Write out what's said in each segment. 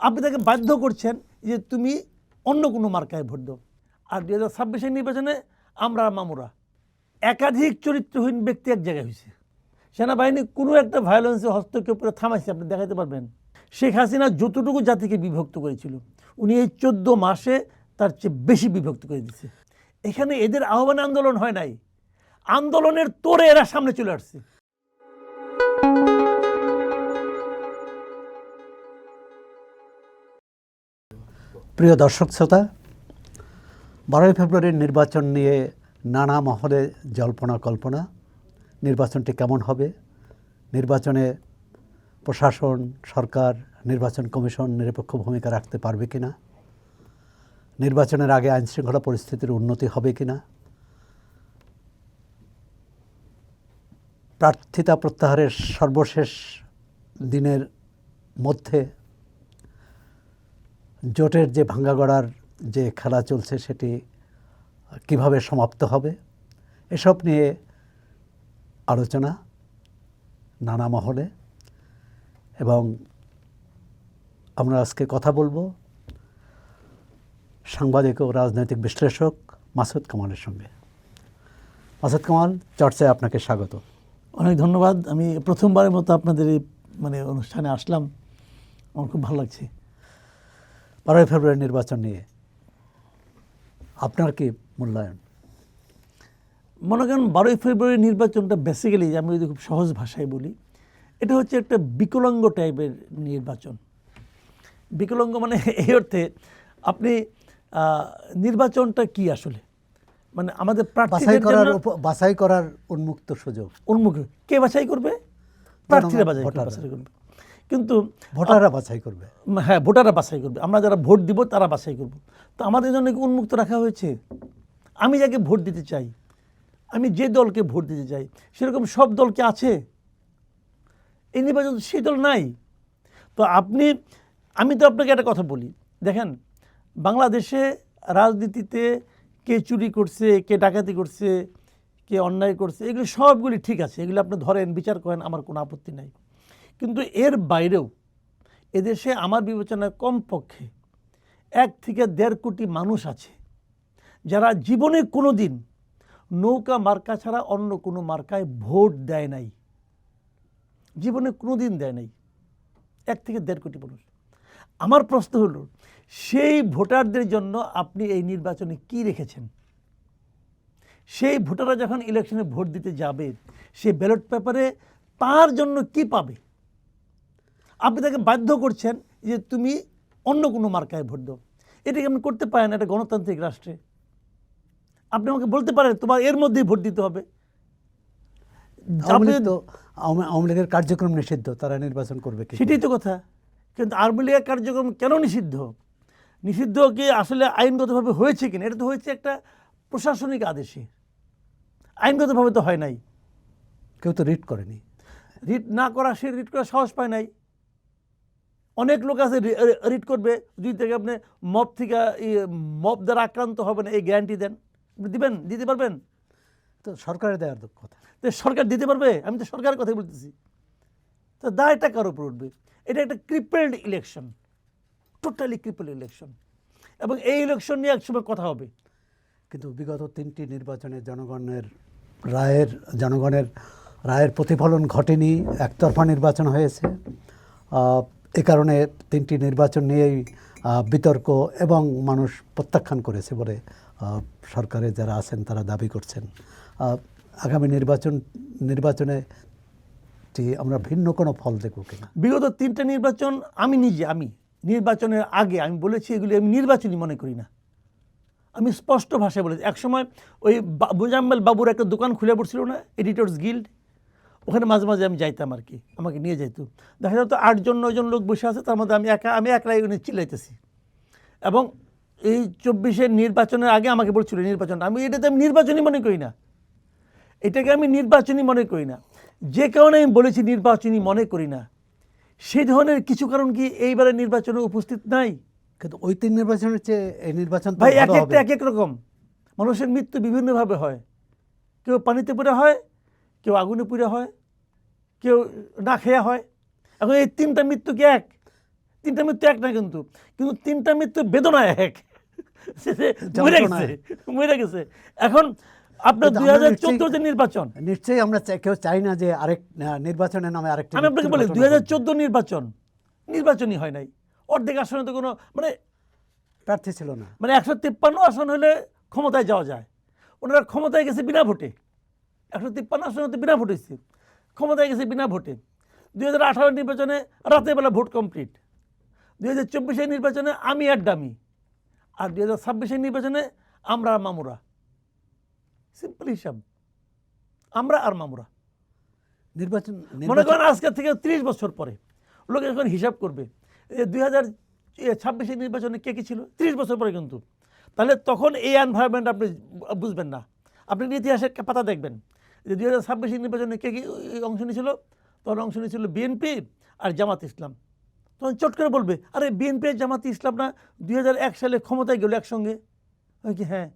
আপনি তাকে বাধ্য করছেন যে তুমি অন্য কোনো মার্কায় ভোট দাও। আর 2026 নির্বাচনে আমরা মামুরা একাধিক চরিত্রহীন ব্যক্তি এক জায়গায় হয়েছে। সেনাবাহিনী কোনো একটা ভায়োলেন্সে হস্তক্ষেপ করে থামাইছে, আপনি দেখাতে পারবেন? শেখ হাসিনা যতটুকু জাতিকে বিভক্ত করেছিল উনি এই 14 মাসে তার চেয়ে বেশি বিভক্ত করে দিচ্ছে। এখানে এদের আহ্বানে আন্দোলন হয় নাই, আন্দোলনের তোড়ে এরা সামনে চলে আসছে। প্রিয় দর্শক শ্রোতা, 12ই ফেব্রুয়ারির নির্বাচন নিয়ে নানা মহলে জল্পনা কল্পনা। নির্বাচনটি কেমন হবে, নির্বাচনে প্রশাসন, সরকার, নির্বাচন কমিশন নিরপেক্ষ ভূমিকা রাখতে পারবে কিনা, নির্বাচনের আগে আইনশৃঙ্খলা পরিস্থিতির উন্নতি হবে কিনা, প্রার্থিতা প্রত্যাহারের সর্বশেষ দিনের মধ্যে জোটের যে ভাঙ্গাগড়ার যে খেলা চলছে সেটি কিভাবে সমাপ্ত হবে, এসব নিয়ে আলোচনা নানা মহলে। এবং আমরা আজকে কথা বলবো সাংবাদিক ও রাজনৈতিক বিশ্লেষক মাসুদ কামালের সঙ্গে। মাসুদ কামাল, চর্চায় আপনাকে স্বাগত। অনেক ধন্যবাদ। আমি প্রথমবারের মতো আপনাদের এই অনুষ্ঠানে আসলাম, আমার খুব ভালো লাগছে। 12ই ফেব্রুয়ারি নির্বাচন নিয়ে আপনার কি মূল্যায়ন? মনে করেন 12ই ফেব্রুয়ারি নির্বাচনটা বেসিক্যালি, আমি যদি খুব সহজ ভাষায় বলি, এটা হচ্ছে একটা বিকলাঙ্গ টাইপের নির্বাচন। বিকলাঙ্গ মানে এই অর্থে, আপনি নির্বাচনটা কি আসলে, মানে আমাদের বাছাই করার উন্মুক্ত সুযোগ। উন্মুক্ত কে বাছাই করবে? প্রার্থীরা বাছাই করবে, কিন্তু ভোটাররা বাছাই করবে। হ্যাঁ, ভোটাররা বাছাই করবে, আমরা যারা ভোট দিব তারা বাছাই করব। তো আমাদের জন্য কি উন্মুক্ত রাখা হয়েছে? আমি যাকে ভোট দিতে চাই, আমি যে দলকে ভোট দিতে চাই, সেরকম সব দলকে আছে এই নির্বাচন? সেই দল নাই। তো আমি তো আপনাকে একটা কথা বলি, দেখেন বাংলাদেশে রাজনীতিতে কে চুরি করছে, কে ডাকাতি করছে, কে অন্যায় করছে, এগুলি সবগুলি ঠিক আছে, এগুলি আপনি ধরেন, বিচার করেন, আমার কোনো আপত্তি নাই। কিন্তু এর বাইরেও এদেশে আমার বিবেচনায় কমপক্ষে 1 থেকে 1.5 কোটি মানুষ আছে যারা জীবনে কোনো দিন নৌকা মার্কা ছাড়া অন্য কোনো মার্কায় ভোট দেয় নাই, জীবনে কোনো দিন দেয় নাই। 1 থেকে 1.5 কোটি মানুষ। আমার প্রশ্ন হলো, সেই ভোটারদের জন্য আপনি এই নির্বাচনে কি রেখেছেন? সেই ভোটাররা যখন ইলেকশনে ভোট দিতে যাবে, সে ব্যালট পেপারে তার জন্য কি পাবে? আপনি তাকে বাধ্য করছেন যে তুমি অন্য কোনো মার্কায় ভোট দাও। এটাকে আপনি করতে পারেন একটা গণতান্ত্রিক রাষ্ট্রে। আপনি আমাকে বলতে পারেন তোমার এর মধ্যেই ভোট দিতে হবে। আওয়ামী লীগের কার্যক্রম নিষিদ্ধ, তারা নির্বাচন করবে, সেটাই তো কথা। কিন্তু আওয়ামী লীগের কার্যক্রম কেন নিষিদ্ধ? নিষিদ্ধ কি আসলে আইনগতভাবে হয়েছে কিনা? এটা তো হয়েছে একটা প্রশাসনিক আদেশে, আইনগতভাবে তো হয় নাই। কেউ তো রিট করেনি। রিট না করা, সে রিট করার সাহস পায় নাই। অনেক লোক আছে রিট করবে, যদি থেকে আপনি মব দ্বারা আক্রান্ত হবে না এই গ্যারান্টি দেন, দিবেন, দিতে পারবেন? তো সরকারের দেওয়ার কথা। তো সরকার দিতে পারবে? আমি তো সরকারের কথাই বলতেছি। তো দায়টা কার উপর উঠবে? এটা একটা ক্রিপেলড ইলেকশন, টোটালি ক্রিপেলড ইলেকশন, এবং এই ইলেকশন নিয়ে একসময় কথা হবে। কিন্তু বিগত 3টি নির্বাচনে জনগণের রায়ের প্রতিফলন ঘটেনি, একতরফা নির্বাচন হয়েছে। এ কারণে 3টি নির্বাচন নিয়েই বিতর্ক এবং মানুষ প্রত্যাখ্যান করেছে বলে সরকারে যারা আছেন তারা দাবি করছেন। আগামী নির্বাচনে আমরা ভিন্ন কোনো ফল দেখব কিনা? বিগত 3টা নির্বাচন আমি নির্বাচনের আগে আমি বলেছি এগুলি আমি নির্বাচনই মনে করি না। আমি স্পষ্ট ভাষায় বলেছি। একসময় ওই মোজাম্মেল বাবুর একটা দোকান খুলে পড়ছিল না, এডিটর্স গিল্ড, ওখানে মাঝে মাঝে আমি যাইতাম আর কি, আমাকে নিয়ে যাইতো। দেখা যেত 8 জন 9 জন লোক বসে আছে, তার মধ্যে আমি একলাই চিল্লাইতেছি। এবং এই 24-এর নির্বাচনের আগে আমাকে বলছিল নির্বাচন, আমি নির্বাচনই মনে করি না, এটাকে আমি নির্বাচনই মনে করি না। যে কারণে আমি বলেছি নির্বাচনই মনে করি না, সেই ধরনের কিছু কারণ কি এইবারে নির্বাচনে উপস্থিত নাই? কিন্তু ওই 3 নির্বাচনের চেয়ে এই নির্বাচন ভাই এক এক রকম। মানুষের মৃত্যু বিভিন্নভাবে হয়, কেউ পানিতে পুড়ে হয়, কেউ আগুনে পুড়ে হয়, কেউ না খেয়া হয়। এখন এই 3টা মৃত্যু কি এক? তিনটা মৃত্যু এক না, কিন্তু কিন্তু তিনটা মৃত্যু বেদনা এক। মরে গেছে। এখন আপনার 2014 যে নির্বাচন, নিশ্চয়ই আমরা কেউ চাই না যে আরেক নির্বাচনের নামে আরেকটা। আমি আপনাকে বলি 2014 নির্বাচনই হয় নাই। অর্ধেক আসনে তো কোনো মানে প্রার্থী ছিল না। মানে 153 আসন হলে ক্ষমতায় যাওয়া যায়, ওনারা ক্ষমতায় গেছে বিনা ভোটে। 153 আসন হতে বিনা ভোট হয়েছে, ক্ষমতায় গেছে বিনা ভোটে। 2018 নির্বাচনে রাতের বেলা ভোট কমপ্লিট। 2024 নির্বাচনে আমি আর ডামি, আর 2026 নির্বাচনে আমরা আর মামুরা। সিম্পল হিসাব, আমরা আর মামুরা। নির্বাচন মনে করেন আজকে থেকে 30 বছর পরে লোক এখন হিসাব করবে 2026 নির্বাচনে কে কি ছিল 30 বছর পরে, কিন্তু তাহলে তখন এই এনভায়রনমেন্ট আপনি বুঝবেন না। আপনি ইতিহাসের পাতা দেখবেন যে 2026 নির্বাচনে কে কি অংশ নিয়েছিল। তখন অংশ নিয়েছিল বিএনপি আর জামাত ইসলাম। তখন চট করে বলবে, আরে বিএনপি আর জামাত ইসলাম না 2001 সালে ক্ষমতায় গেল একসঙ্গে। ওই কি হ্যাঁ।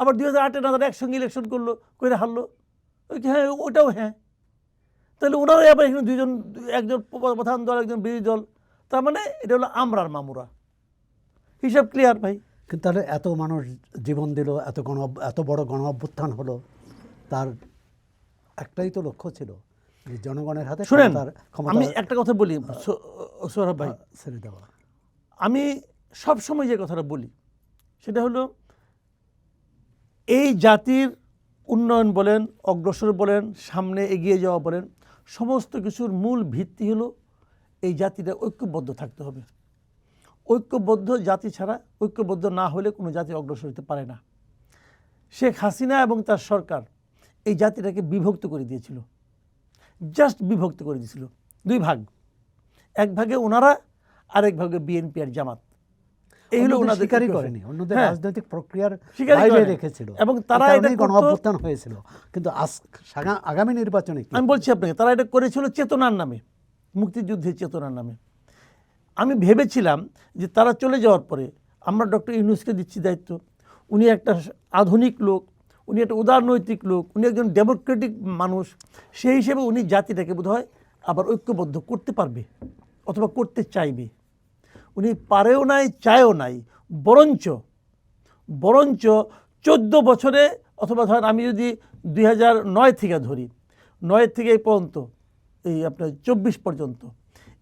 আবার 2008-এ না তারা একসঙ্গে ইলেকশন করলো, করে হারলো। ওই কি হ্যাঁ, ওটাও হ্যাঁ। তাহলে ওনারাই আবার এখানে দুইজন, একজন প্রধান দল একজন বিরোধী দল। তার মানে এটা হলো আমরা আর মামুরা। হিসাব ক্লিয়ার ভাই। কিন্তু তাহলে এত মানুষ জীবন দিল, এত বড় গণ অভ্যুত্থান হলো, তার একটাই তো লক্ষ্য ছিল যে জনগণের হাতে শুনেন, ক্ষমতা। আমি একটা কথা বলি সৌরভ ভাই, ছেড়ে দেওয়া। আমি সব সময় যে কথাটা বলি সেটা হলো এই জাতির উন্নয়ন বলেন, অগ্রসর বলেন, সামনে এগিয়ে যাওয়া বলেন, সমস্ত কিছুর মূল ভিত্তি হলো এই জাতিটা ঐক্যবদ্ধ থাকতে হবে। ঐক্যবদ্ধ জাতি ছাড়া, ঐক্যবদ্ধ না হলে কোনো জাতি অগ্রসর হতে পারে না। শেখ হাসিনা এবং তার সরকার এই জাতিটাকে বিভক্ত করে দিয়েছিল, জাস্ট বিভক্ত করে দিয়েছিল দুই ভাগ। এক ভাগে ওনারা, আরেক ভাগে বিএনপি আর জামাত। এই হলো ওনাদের স্বীকারই করেনি, অন্যদের রাজনৈতিক প্রক্রিয়ার স্বীকারই বাইরে করেনি। রেখেছিল এবং তারা এটা গণ অভ্যুত্থান হয়েছিল। কিন্তু আগামী নির্বাচনে কি আমি বলছি আপনাকে, তারা এটা করেছিল চেতনার নামে, মুক্তিযুদ্ধের চেতনার নামে। আমি ভেবেছিলাম যে তারা চলে যাওয়ার পরে আমরা ডক্টর ইউনূসকে দিচ্ছি দায়িত্ব, উনি একটা আধুনিক লোক, উনি একটা উদারনৈতিক লোক, উনি একজন ডেমোক্রেটিক মানুষ, সেই হিসেবে উনি জাতিটাকে বোধহয় আবার ঐক্যবদ্ধ করতে পারবে অথবা করতে চাইবে। উনি পারেও নাই, চায়ও নাই, বরঞ্চ 14 বছরে, অথবা ধরেন আমি যদি 2009 থেকে ধরি, 9 থেকে এই পর্যন্ত, এই আপনার 24 পর্যন্ত,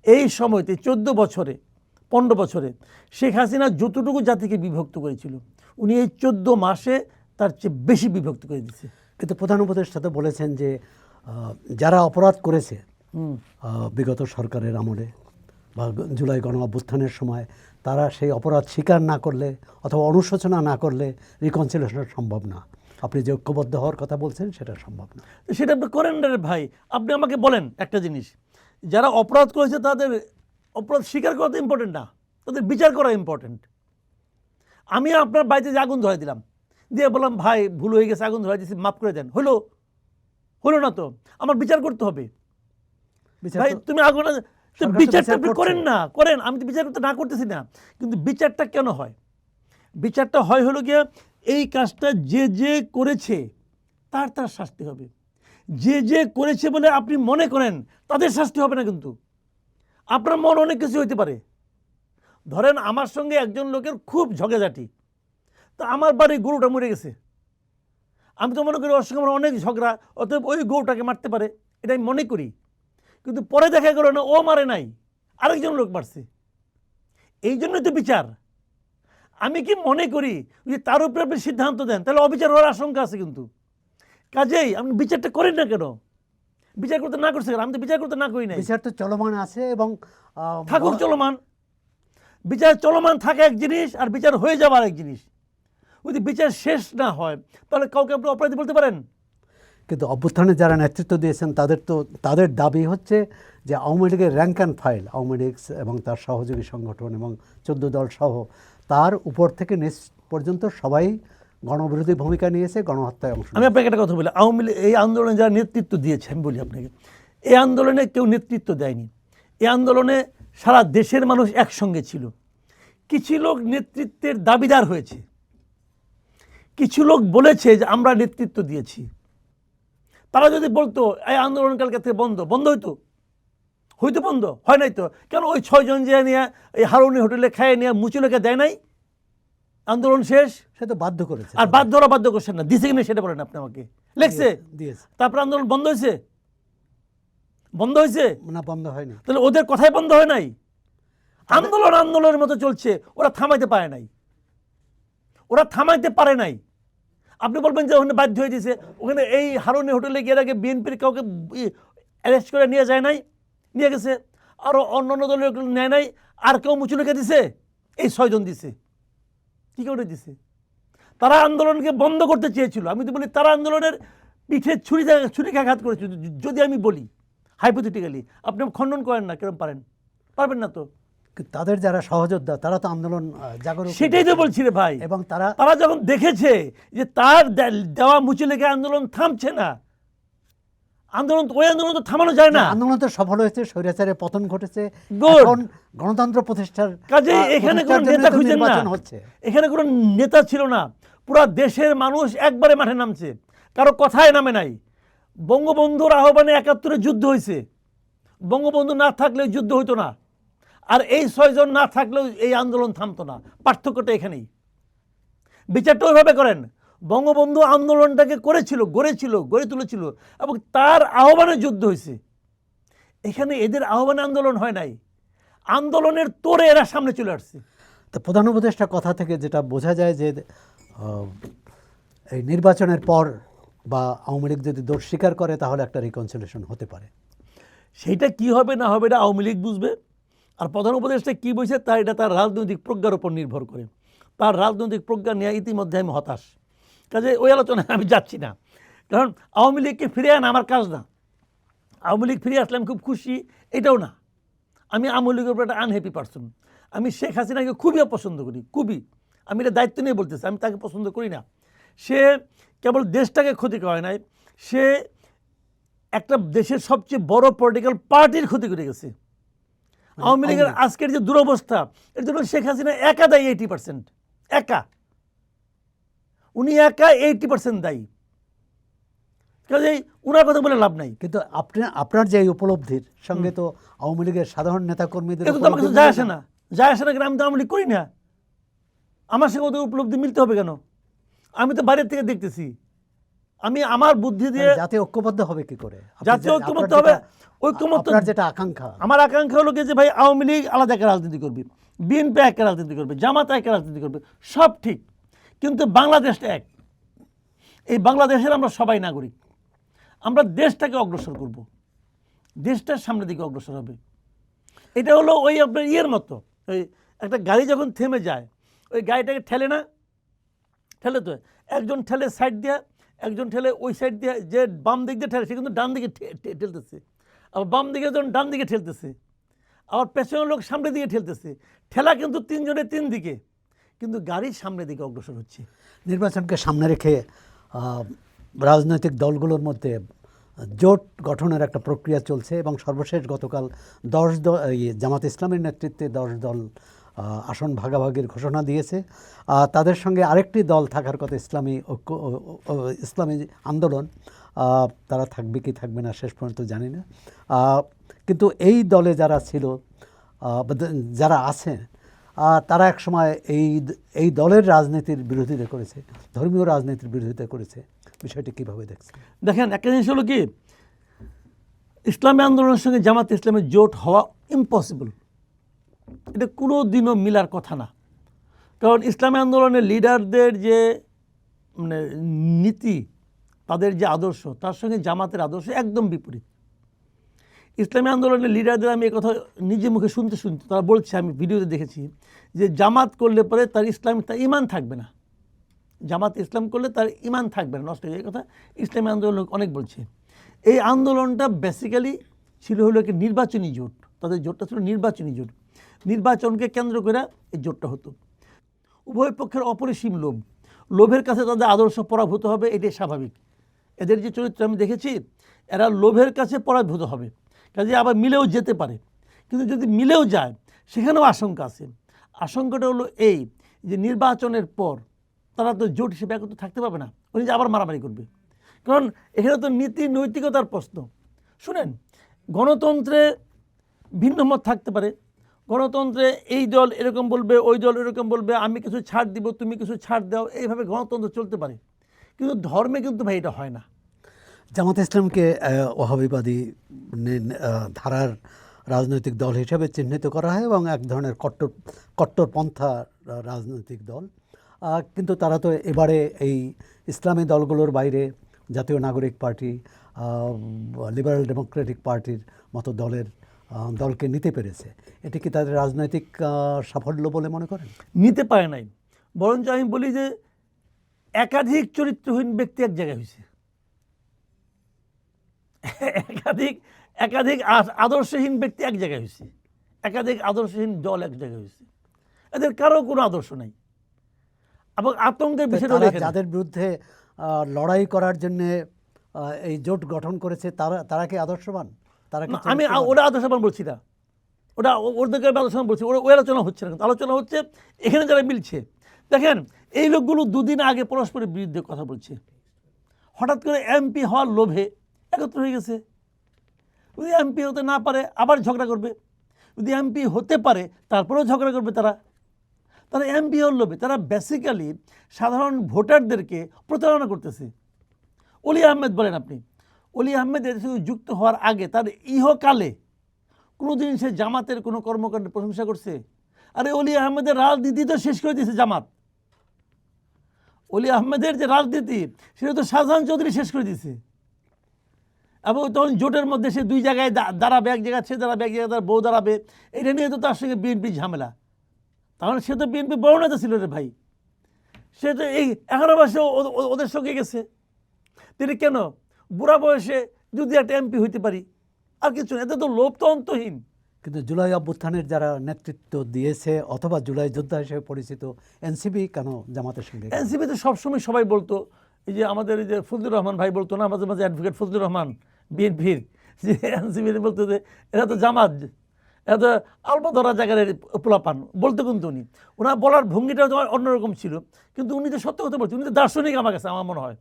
এই সময়তে 14 বছরে, 15 বছরে শেখ হাসিনা যতটুকু জাতিকে বিভক্ত করেছিল, উনি এই 14 মাসে তার চেয়ে বেশি বিভক্ত করে দিচ্ছে। কিন্তু প্রধান উপদেষ্টা তো বলেছেন যে যারা অপরাধ করেছে বিগত সরকারের আমলে বা জুলাই গণ অভ্যুত্থানের সময়, তারা সেই অপরাধ স্বীকার না করলে অথবা অনুশোচনা না করলে রিকনসিলিয়েশন সম্ভব না। আপনি যে ঐক্যবদ্ধ হওয়ার কথা বলছেন সেটা সম্ভব না। সেটা আপনি করেন না রে ভাই। আপনি আমাকে বলেন একটা জিনিস, যারা অপরাধ করেছে তাদের অপরাধ স্বীকার করা তো ইম্পর্টেন্ট না, তাদের বিচার করা ইম্পর্টেন্ট। আমি আপনার বাড়িতে যে আগুন ধরাই দিলাম, দিয়ে বললাম ভাই ভুল হয়ে গেছে, আগুন ধরাই দিয়েছি, মাফ করে দেন, হলো না তো, আমার বিচার করতে হবে। ভাই তুমি আগুন, বিচারটা আপনি করেন না, করেন, আমি তো বিচার করতে না করতেছি না, কিন্তু বিচারটা কেন হয়? বিচারটা হয় হলো গিয়ে এই কাজটা যে যে করেছে তার শাস্তি হবে। যে করেছে বলে আপনি মনে করেন তাদের শাস্তি হবে না, কিন্তু আপনার মন অনেক কিছু হইতে পারে। ধরেন আমার সঙ্গে একজন লোকের খুব ঝগড়াঝাটি, তা আমার বাড়ি গরুটা মরে গেছে, আমি তো মনে করি ওর সঙ্গে আমার অনেক ঝগড়া, অতএব ওই গরুটাকে মারতে পারে, এটা আমি মনে করি। কিন্তু পরে দেখা গেল না, ও মারে নাই, আরেকজন লোক মারছে। এই জন্যই তো বিচার। আমি কি মনে করি যে তার উপরে আপনি সিদ্ধান্ত দেন, তাহলে অবিচার হওয়ার আশঙ্কা আছে। কিন্তু কাজেই আপনি বিচারটা করেন না কেন? বিচার করতে না করছে কেন? আমি তো বিচার করতে না করি না। বিচার তো চলমান আছে এবং থাকুক চলমান। বিচার চলমান থাকা এক জিনিস, আর বিচার হয়ে যাওয়া এক জিনিস। যদি বিচার শেষ না হয় তাহলে কাউকে আপনি অপরাধী বলতে পারেন? কিন্তু অভ্যুত্থানে যারা নেতৃত্ব দিয়েছেন তাদের দাবি হচ্ছে যে আওয়ামী লীগের rank and file, Awami League এবং তার সহযোগী সংগঠন এবং 14 দল সহ তার উপর থেকে নিচ পর্যন্ত সবাই গণবিরোধী ভূমিকা নিয়েছে, গণহত্যায় অংশ। আমি আপনাকে একটা কথা বলি, আওয়ামী লীগ এই আন্দোলনে যারা নেতৃত্ব দিয়েছে, আমি বলি আপনাকে, এই আন্দোলনে কেউ নেতৃত্ব দেয়নি। এই আন্দোলনে সারা দেশের মানুষ একসঙ্গে ছিল। কিছু লোক নেতৃত্বের দাবিদার হয়েছে, কিছু লোক বলেছে যে আমরা নেতৃত্ব দিয়েছি। তারা যদি বলতো এই আন্দোলন কালকে থেকে বন্ধ হইতো, হইতে বন্ধ হয় নাই তো, কেন ওই 6 জন যে নিয়ে এই হারুনি হোটেলে খাইয়ে নিয়ে মুচুলেকে দেয় নাই? আন্দোলন শেষ, সে তো বাধ্য করেছে। আর বাধ্য করছেন না, দিছে কিনা সেটা বলেন আপনি আমাকে। লেখছে, দিয়েছে। তারপর আন্দোলন বন্ধ হয়েছে? বন্ধ হয়েছে না, বন্ধ হয়নি। তাহলে ওদের কথাই বন্ধ হয় নাই? আন্দোলনের মতো চলছে, ওরা থামাইতে পারে নাই, ওরা থামাইতে পারে নাই। আপনি বলবেন যে ওখানে বাধ্য হয়ে দিয়েছে, ওখানে এই হারুনি হোটেলে গিয়ে আগে বিএনপির কাউকে অ্যারেস্ট করে নিয়ে যায় নাই? নিয়ে গেছে। আরও অন্যান্য দলের নেয় নাই? আর কেউ মুচুলেকে দিছে? এই 6 জন দিছে। কী করে দিছে? তারা আন্দোলনকে বন্ধ করতে চেয়েছিল। আমি তো বলি তারা আন্দোলনের পিঠে ছুরিকাঘাত করেছিল, যদি আমি বলি হাইপোথেটিক্যালি। আপনি খণ্ডন করেন না, কেরম পারেন? পারবেন না তো। তাদের যারা সহযোদ্ধা তারা তো আন্দোলন জাগরণ, সেটাই তো বলছি রে ভাই। এবং তারা যখন দেখেছে যে তার দেওয়া মুচুলেকে আন্দোলন থামছে না, ওই আন্দোলন তো থামানো যায় না। আন্দোলন তো সফল হয়েছে, স্বৈরাচারের পতন ঘটেছে, Good. এখন গণতন্ত্র প্রতিষ্ঠার কাজে এখানে কোনো নেতা খুঁজেন না, হচ্ছে। এখানে কোনো নেতা ছিল না। পুরা দেশের মানুষ একবারে মাঠে নামছে, কারো কথায় নামে নাই। বঙ্গবন্ধুর আহ্বানে ৭১ যুদ্ধ হয়েছে, বঙ্গবন্ধু না থাকলে যুদ্ধ হইতো না, আর এই 6 জন না থাকলেও এই আন্দোলন থামতো না। পার্থক্যটা এখানেই। বিচারটা ওইভাবে করেন। বঙ্গবন্ধু আন্দোলনটাকে গড়ে তুলেছিল এবং তার আহ্বানে যুদ্ধ হয়েছে। এখানে এদের আহ্বানে আন্দোলন হয় নাই, আন্দোলনের তোরে এরা সামনে চলে আসছে। তো প্রধান উপদেষ্টার কথা থেকে যেটা বোঝা যায় যে এই নির্বাচনের পর বা আওয়ামী লীগ যদি দোষ স্বীকার করে তাহলে একটা রিকনসিলিয়েশন হতে পারে। সেইটা কি হবে না হবে এটা আওয়ামী লীগ বুঝবে। আর প্রধান উপদেষ্টা কী বলছে এটা তার রাজনৈতিক প্রজ্ঞার উপর নির্ভর করে। তার রাজনৈতিক প্রজ্ঞা নিয়ে ইতিমধ্যে আমি হতাশ, কাজে ওই আলোচনায় আমি যাচ্ছি না। কারণ আওয়ামী লীগকে ফিরে আনা আমার কাজ না। আওয়ামী লীগ ফিরে আসলে আমি খুব খুশি, এটাও না। আমি আওয়ামী লীগের উপর একটা আনহ্যাপি পারসন। আমি শেখ হাসিনাকে খুবই অপছন্দ করি, খুবই। আমি এটা দায়িত্ব নিয়ে বলতেছি, আমি তাকে পছন্দ করি না। সে কেবল দেশটাকে ক্ষতি করে নাই, সে একটা দেশের সবচেয়ে বড় পলিটিক্যাল পার্টির ক্ষতি করে গেছে। আওয়ামী লীগের আজকের যে দুরবস্থা, এর জন্য শেখ হাসিনা একা দায়ী। 80% একা, উনি একা 80% দায়ী। কাজেই উনার কথা বলে লাভ নাই। কিন্তু আপনার যে উপলব্ধির সঙ্গে তো আওয়ামী লীগের সাধারণ নেতাকর্মীদের কিন্তু আমার কাছে যায় আসে না, কেন? আমি তো আওয়ামী লীগ করি না, আমার সঙ্গে ওদের উপলব্ধি মিলতে হবে কেন? আমি তো বাইরের থেকে দেখতেছি। আমি আমার বুদ্ধি দিয়ে জাতীয় ঐক্যবদ্ধ হবে কি করে? জাতীয় ঐক্যমত্য হবে। ঐক্যমত্য যেটা আকাঙ্ক্ষা, আমার আকাঙ্ক্ষা হলো যে ভাই আওয়ামী লীগ আলাদা একটা রাজনীতি করবে, বিএনপি একটা রাজনীতি করবে, জামাত একটা রাজনীতি করবে, সব ঠিক, কিন্তু বাংলাদেশটা এক। এই বাংলাদেশের আমরা সবাই নাগরিক, আমরা দেশটাকে অগ্রসর করব, দেশটার সামনের দিকে অগ্রসর হবে। এটা হলো ওই আপনার ইয়ের মতো, ওই একটা গাড়ি যখন থেমে যায়, ওই গাড়িটাকে ঠেলে না, ঠেলে তো একজন ঠেলে সাইড দিয়ে, একজন ঠেলে ওই সাইড দিয়ে, যে বাম দিক দিয়ে ঠেলে সে কিন্তু ডান দিকে ঠেলতেছে, আবার বাম দিকে যখন ডান দিকে ঠেলতেছে, আবার পেছনের লোক সামনের দিকে ঠেলতেছে। ঠেলা কিন্তু 3 জনের 3 দিকে, কিন্তু গাড়ির সামনের দিকে অগ্রসর হচ্ছে। নির্বাচনকে সামনে রেখে রাজনৈতিক দলগুলোর মধ্যে জোট গঠনের একটা প্রক্রিয়া চলছে এবং সর্বশেষ গতকাল 10 দল, জামাত ইসলামের নেতৃত্বে 10 দল আসন ভাগাভাগির ঘোষণা দিয়েছে। তাদের সঙ্গে আরেকটি দল থাকার কথা, ইসলামী আন্দোলন। তারা থাকবে কি থাকবে না শেষ পর্যন্ত জানি না। কিন্তু এই দলে যারা ছিল, যারা আছে, তারা একসময় এই দলের রাজনীতির বিরোধিতা করেছে, ধর্মীয় রাজনীতির বিরোধিতা করেছে। বিষয়টি কীভাবে দেখছেন? দেখেন, একটা জিনিস হলো কি, ইসলামী আন্দোলনের সঙ্গে জামাত ইসলামের জোট হওয়া ইম্পসিবল। এটা কোনো দিনও মিলার কথা না। কারণ ইসলামী আন্দোলনের লিডারদের যে মানে নীতি, তাদের যে আদর্শ, তার সঙ্গে জামাতের আদর্শ একদম বিপরীত। ইসলামী আন্দোলনের লিডারদের আমি কথা নিজে মুখে শুনতে তারা বলছে, আমি ভিডিওতে দেখেছি, যে জামাত করলে পরে তার ইমান থাকবে না, জামাত ইসলাম করলে তার ইমান থাকবে না, নষ্ট হয়ে যায়। কথা ইসলামী আন্দোলন অনেক বলছে। এই আন্দোলনটা বেসিক্যালি ছিল হলো কি নির্বাচনী জোট, তাদের জোটটা ছিল নির্বাচনী জোট। নির্বাচনকে কেন্দ্র করে এই জোটটা হতো। উভয় পক্ষের অপরিসীম লোভের কাছে তাদের আদর্শ পরাভূত হবে, এটাই স্বাভাবিক। এদের যে চরিত্র আমি দেখেছি, এরা লোভের কাছে পরাভূত হবে, কাজে আবার মিলেও যেতে পারে। কিন্তু যদি মিলেও যায়, সেখানেও আশঙ্কা আছে। আশঙ্কাটা হলো এই যে নির্বাচনের পর তারা তো জোট হিসেবে একত্র থাকতে পারবে না, উনি যে আবার মারামারি করবে। কারণ এখানে তো নীতি নৈতিকতার প্রশ্ন। শুনেন, গণতন্ত্রে ভিন্ন মত থাকতে পারে। গণতন্ত্রে এই দল এরকম বলবে, ওই দল এরকম বলবে, আমি কিছু ছাড় দিব, তুমি কিছু ছাড় দাও, এইভাবে গণতন্ত্র চলতে পারে। কিন্তু ধর্মে কিন্তু ভাই এটা হয় না। জামাত ইসলামকে ওয়াহাবিবাদী ধারার রাজনৈতিক দল হিসেবে চিহ্নিত করা হয় এবং এক ধরনের কট্টরপন্থা রাজনৈতিক দল। কিন্তু তারা তো এবারে এই ইসলামী দলগুলোর বাইরে জাতীয় নাগরিক পার্টি, লিবারেল ডেমোক্রেটিক পার্টির মতো দলকে নিতে পেরেছে। এটি কি তাদের রাজনৈতিক সাফল্য বলে মনে করেন? নিতে পারে নাই, বরঞ্চ আমি বলি যে একাধিক চরিত্রহীন ব্যক্তি এক জায়গায় হয়েছে, একাধিক আদর্শহীন ব্যক্তি এক জায়গায় হয়েছে, একাধিক আদর্শহীন দল এক জায়গায় হয়েছে। এদের কারো কোনো আদর্শ নাই এবং আতঙ্কের বিষয়টা যাদের বিরুদ্ধে লড়াই করার জন্য এই জোট গঠন করেছে তারা কি আদর্শবান? তারা কি? আমি ওরা আদর্শবান বলছি না, ওটা ওদেরকে আলোচনা বলছি, ওই আলোচনা হচ্ছে না, আলোচনা হচ্ছে এখানে যারা মিলছে। দেখেন এই লোকগুলো দুদিন আগে পরস্পরের বিরুদ্ধে কথা বলছে, হঠাৎ করে এমপি হওয়ার লোভে একত্র হয়ে গেছে। যদি এমপি হতে না পারে আবার ঝগড়া করবে, যদি এমপি হতে পারে তারপরেও ঝগড়া করবে। তারা এমপি হওয়ার লোভে তারা বেসিক্যালি সাধারণ ভোটারদেরকে প্রতারণা করতেছে। অলি আহমেদ বলেন আপনি, অলি আহমেদ এর সঙ্গে যুক্ত হওয়ার আগে তার ইহকালে কোনোদিন সে জামাতের কোনো কর্মকাণ্ডের প্রশংসা করছে? আরে অলি আহমেদের রাজনীতি তো শেষ করে দিয়েছে জামাত। অলি আহমেদের যে রাজনীতি সেটা তো শাহজাহান চৌধুরী শেষ করে দিয়েছে। এবং তখন জোটের মধ্যে সে দুই জায়গায় দাঁড়াবে, এক জায়গায় সে দাঁড়াবে, এক জায়গায় তার বউ দাঁড়াবে, এটা নিয়ে তো তার সঙ্গে বিএনপি ঝামেলা। তাহলে সে তো বিএনপি বড় নেতা ছিল রে ভাই, সে তো এই 11 মাসে ওদের সঙ্গে গেছে। তিনি কেন বুড়া বয়সে যদি একটা এমপি হইতে পারি আর কিছু না, এতে তো লোভ তো অন্তহীন। কিন্তু জুলাই অভ্যুত্থানের যারা নেতৃত্ব দিয়েছে অথবা জুলাই যোদ্ধা হিসেবে পরিচিত এনসিপি কেন জামাতের সঙ্গে? এনসিপি তো সবসময় সবাই বলতো, এই যে আমাদের এই যে ফজলুর রহমান ভাই বলতো না মাঝে মাঝে, অ্যাডভোকেট ফজলুর রহমান বিএনপির, যে এনসিপি বলতো যে এরা তো জামাত, এরা তো আলবা ধরা জায়গার পোলাপান বলতো। কিন্তু ওনার বলার ভঙ্গিটাও তো অন্যরকম ছিল, কিন্তু উনি তো সত্য কথা বলছেন, উনি তো দার্শনিক আমার কাছে আমার মনে হয়।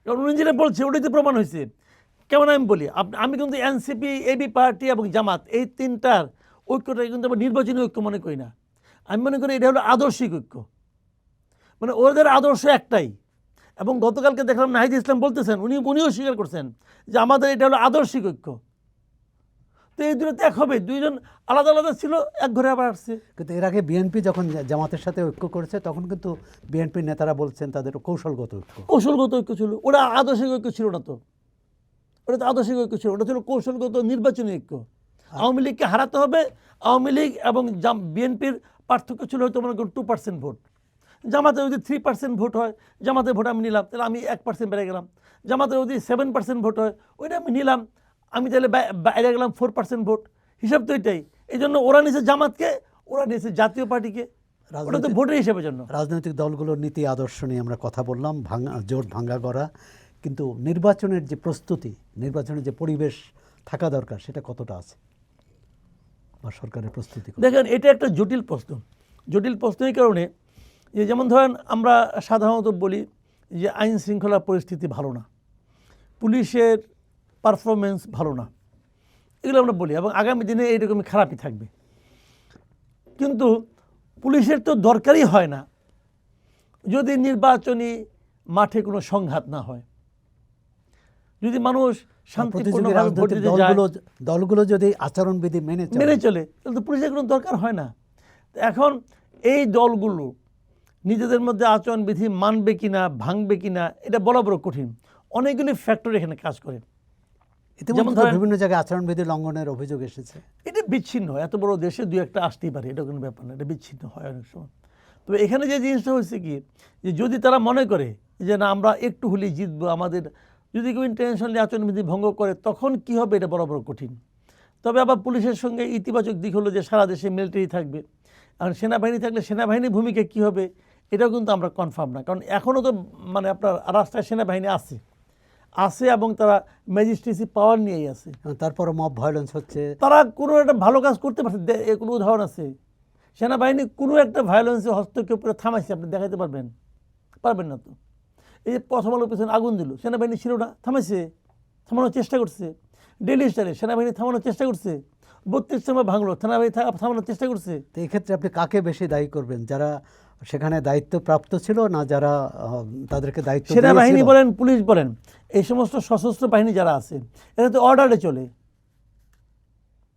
কারণ উনি যেটা বলছে ওটাই তো প্রমাণ হয়েছে। কেমন আমি বলি, আমি কিন্তু এনসিপি, এবি পার্টি এবং জামাত এই তিনটার ঐক্যটা কিন্তু আমি নির্বাচনী ঐক্য মনে করি না। আমি মনে করি এটা হলো আদর্শিক ঐক্য, মানে ওদের আদর্শ একটাই। এবং গতকালকে দেখলাম নাহিদ ইসলাম বলতেছেন, উনিও স্বীকার করছেন যে আমাদের এটা হলো আদর্শিক ঐক্য। তো এই দুটো এক হবে, দুইজন আলাদা আলাদা ছিল, এক ঘরে আবার আসছে। কিন্তু এর আগে বিএনপি যখন জামাতের সাথে ঐক্য করেছে তখন কিন্তু বিএনপির নেতারা বলছেন তাদের কৌশলগত ঐক্য ছিল, ওটা আদর্শিক ঐক্য ছিল না তো, ওটা তো আদর্শিক ঐক্য ছিল, ওটা ছিল কৌশলগত নির্বাচনী ঐক্য। আওয়ামী লীগকে হারাতে হবে, আওয়ামী লীগ এবং বিএনপির পার্থক্য ছিল হয়তো মনে করুন 2% ভোট। জামাতে যদি 3% ভোট হয়, জামাতের ভোট আমি নিলাম, তাহলে আমি 1% বেড়ে গেলাম। জামাতে যদি 7% ভোট হয়, ওইটা আমি নিলাম, আমি তাহলে বাইরে গেলাম 4% ভোট। হিসাব তো এটাই। এই জন্য ওরা নিয়েছে জামাতকে, ওরা নিয়েছে জাতীয় পার্টিকে, ওটা তো ভোটের হিসাবের জন্য। রাজনৈতিক দলগুলোর নীতি আদর্শ নিয়ে আমরা কথা বললাম, জোট ভাঙ্গা করা, কিন্তু নির্বাচনের যে প্রস্তুতি, নির্বাচনের যে পরিবেশ থাকা দরকার সেটা কতটা আছে বা সরকারের প্রস্তুতি? দেখেন এটা একটা জটিল প্রশ্ন এই কারণে যে যেমন ধরেন আমরা সাধারণত বলি যে আইন শৃঙ্খলা পরিস্থিতি ভালো না, পুলিশের পারফরমেন্স ভালো না, এগুলো আমরা বলি এবং আগামী দিনে এইরকমই খারাপই থাকবে। কিন্তু পুলিশের তো দরকারই হয় না যদি নির্বাচনী মাঠে কোনো সংঘাত না হয়, যদি মানুষ শান্তিপূর্ণভাবে ভোট দিতে যায়, দলগুলো যদি আচরণবিধি মেনে চলে, তাহলে তো পুলিশের কোনো দরকার হয় না। এখন এই দলগুলো নিজেদের মধ্যে আচরণবিধি মানবে কিনা, ভাঙবে কিনা, এটা বলা বড় কঠিন। অনেকগুলি ফ্যাক্টর এখানে কাজ করে। যেমন বিভিন্ন জায়গায় আচরণবিধি লঙ্ঘনের অভিযোগ এসেছে। এটা বিচ্ছিন্ন হয়, এত বড় দেশে দুই একটা আসতেই পারে, এটা কোনো ব্যাপার না, এটা বিচ্ছিন্ন হয় অনেক সময়। তবে এখানে যে জিনিসটা হচ্ছে কি, যে যদি তারা মনে করে যে না আমরা একটু হলেই জিতবো, আমাদের যদি কেউ ইন্টারন্যাশনালি আচরণবিধি ভঙ্গ করে তখন কি হবে, এটা বড় বড় কঠিন। তবে আবার পুলিশের সঙ্গে ইতিবাচক দিক হলো যে সারা দেশে মিলিটারি থাকবে, আর সেনাবাহিনী থাকলে সেনাবাহিনীর ভূমিকা কী হবে এটাও কিন্তু আমরা কনফার্ম না। কারণ এখনও তো মানে আপনার রাস্তায় সেনাবাহিনী আছে এবং তারা ম্যাজিস্ট্রেসি পাওয়ার নিয়েই আছে। তারপরে মব ভায়োলেন্স হচ্ছে, তারা কোনো একটা ভালো কাজ করতে পারছে? কোনো উদাহরণ আছে সেনাবাহিনী কোনো একটা ভায়োলেন্সে হস্তক্ষেপ করে থামাইছে? আপনি দেখাতে পারবেন না তো। এই যে প্রথম আলোর পেছনে আগুন দিল, সেনাবাহিনী ছিল না? থামানোর চেষ্টা করছে। ডেইলি স্টারে সেনাবাহিনী থামানোর চেষ্টা করছে। 32 নম্বর ভাঙলো, থানা ভাই থামানোর চেষ্টা করছে। তো এই ক্ষেত্রে আপনি কাকে বেশি দায়ী করবেন, যারা সেখানে দায়িত্বপ্রাপ্ত ছিল না যারা তাদেরকে দায়িত্ব সেনাবাহিনী দিয়েছিল? বলেন, পুলিশ বলেন, এই সমস্ত সশস্ত্র বাহিনী যারা আছে এরা তো অর্ডারে চলে,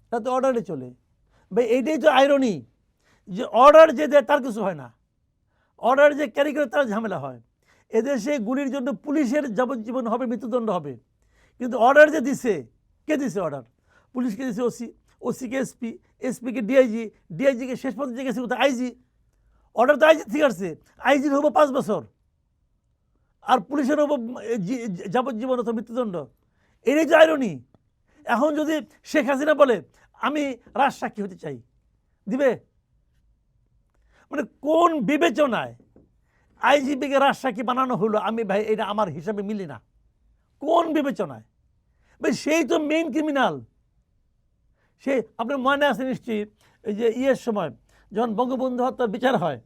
এরা তো অর্ডারে চলে ভাই। এইটাই তো আইরনি যে অর্ডার যে দেয় তার কিছু হয় না, অর্ডার যে ক্যারি করে তার ঝামেলা হয়। এদেশে গুলির জন্য পুলিশের যাবজ্জীবন হবে, মৃত্যুদণ্ড হবে, কিন্তু অর্ডার যে দিছে, কে দিছে অর্ডার? পুলিশকে দিছে ওসি, ওসিকে এসপি, এসপিকে ডিআইজি, ডিআইজিকে শেষ পর্যন্ত গেছে কোথায়? আইজি। অর্ডার তো আইজি ঠিক আছে, আইজির হবো 5 বছর আর পুলিশের হবো যাবজ্জীবন অথবা মৃত্যুদণ্ড। এটাই যে আইরনি। এখন যদি শেখ হাসিনা বলে আমি রাজসাক্ষী হতে চাই, দিবে? মানে কোন বিবেচনায় আইজিপিকে রাজসাক্ষী বানানো হলো? আমি ভাই এটা আমার হিসাবে মিলি না। কোন বিবেচনায় ভাই? সেই তো মেইন ক্রিমিনাল। সে আপনার মনে আছে নিশ্চয়ই, এই যে ইয়ের সময় যখন বঙ্গবন্ধু হত্যার বিচার হয়,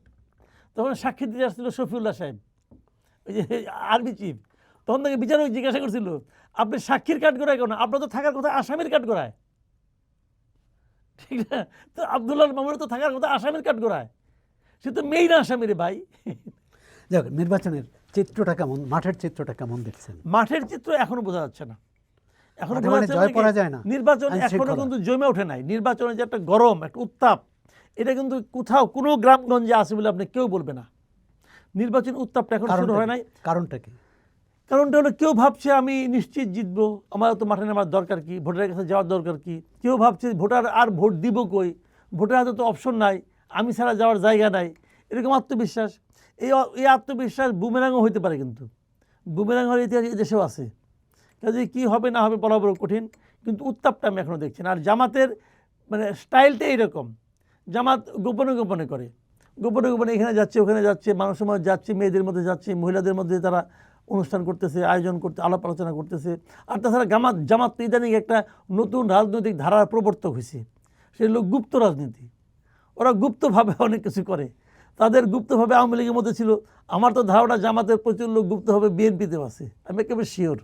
তখন সাক্ষী দিতে আসছিল শফিউল্লাহ সাহেব, ওই যে আর্মি চিফ। তখন তাকে বিচারক জিজ্ঞাসা করছিল, আপনি সাক্ষীর কাঠ করায় কেন? আপনার তো থাকার কথা আসামির কাঠ করায়, ঠিক না? তো আব্দুল্লাহ মামুনের তো থাকার কথা আসামির কাঠ করায়, সে তো মেইন আসামি রে ভাই। যাক, নির্বাচনের চিত্রটা কেমন, মাঠের চিত্রটা কেমন দেখছেন? মাঠের চিত্র এখনো বোঝা যাচ্ছে না, এখনো মাঠে বোঝা মানে যাচ্ছে জয় না কি? পরাজয় না, নির্বাচন এখনো আইনশৃঙ্খলা। কিন্তু জমে ওঠে নাই। নির্বাচনের যে একটা গরম, একটা উত্তাপ, এটা কিন্তু কোথাও কোনো গ্রামগঞ্জে আছে বলে আপনি কেউ বলবে না। নির্বাচন উত্তাপটা এখন শুরু হয় নাই। কারণটা কি? কারণটা হলো কেউ ভাবছে আমি নিশ্চিত জিতবো, আমার তো মাঠে নামার দরকার কি, ভোটারের কাছে যাওয়ার দরকার কি। কেউ ভাবছে ভোটার আর ভোট দিব কই, ভোটার হাতে তো অপশন নাই, আমি ছাড়া যাওয়ার জায়গা নাই, এরকম আত্মবিশ্বাস। এই আত্মবিশ্বাস বুমেরাংও হইতে পারে, কিন্তু বুমেরাং হওয়ার ইতিহাস এই দেশেও আছে। কাজে কী হবে না হবে বলা বড় কঠিন, কিন্তু উত্তাপটা আমি এখনও দেখছি না। আর জামাতের মানে স্টাইলটা এইরকম, জামাত গোপনে গোপনে করে, গোপনে গোপনে এখানে যাচ্ছে ওখানে যাচ্ছে, মানুষের মধ্যে যাচ্ছে, মেয়েদের মধ্যে যাচ্ছে, মহিলাদের মধ্যে তারা অনুষ্ঠান করতেছে, আয়োজন করতে, আলাপ আলোচনা করতেছে। আর তাছাড়া জামাত তো ইদানিং একটা নতুন রাজনৈতিক ধারার প্রবর্তক হয়েছে, সে হলো গুপ্ত রাজনীতি। ওরা গুপ্তভাবে অনেক কিছু করে, তাদের গুপ্তভাবে আওয়ামী লীগের মধ্যে ছিল। আমার তো ধারণা জামাতের প্রচুর লোক গুপ্তভাবে বিএনপিতেও আছে, আমি একেবারে শিওর।